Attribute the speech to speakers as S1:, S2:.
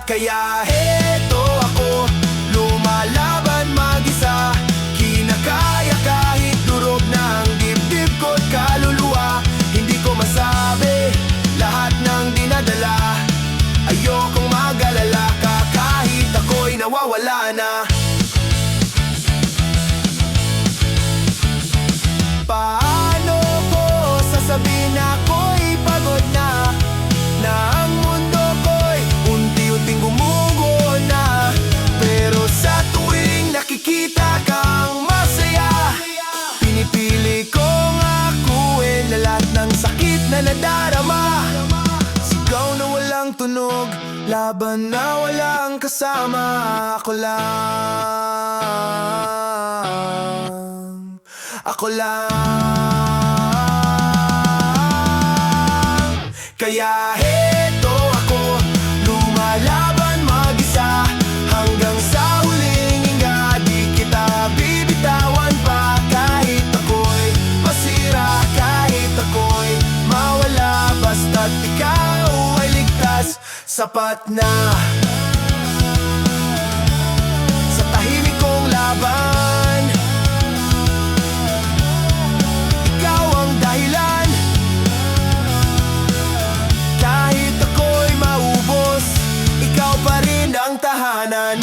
S1: Kaya heto ako, lumalaban mag-isa. Kinakaya kahit durog ng dibdib ko't kaluluwa. Hindi ko masabi lahat ng dinadala. Ayokong mag-alala ka kahit ako'y nawawala na. Paano ko sasabihin na ako'y pagod na, na ang mundo ko'y unti-unting gumugo na. Pero sa tuwing nakikita kang masaya, pinipili kong akuin na lahat ng sakit na nadarama. Sigaw na walang tunog, laban na walang kasama. Ako lang, ako lang. Kaya heto ako, lumalaban mag-isa. Hanggang sa huling hinga, di kita bibitawan pa. Kahit ako'y masira, kahit ako'y mawala, basta't ikaw ay ligtas, sapat na. Sa tahimik kong laban, ikaw ang dahilan. Kahit ako'y maubos, ikaw pa rin ang tahanan.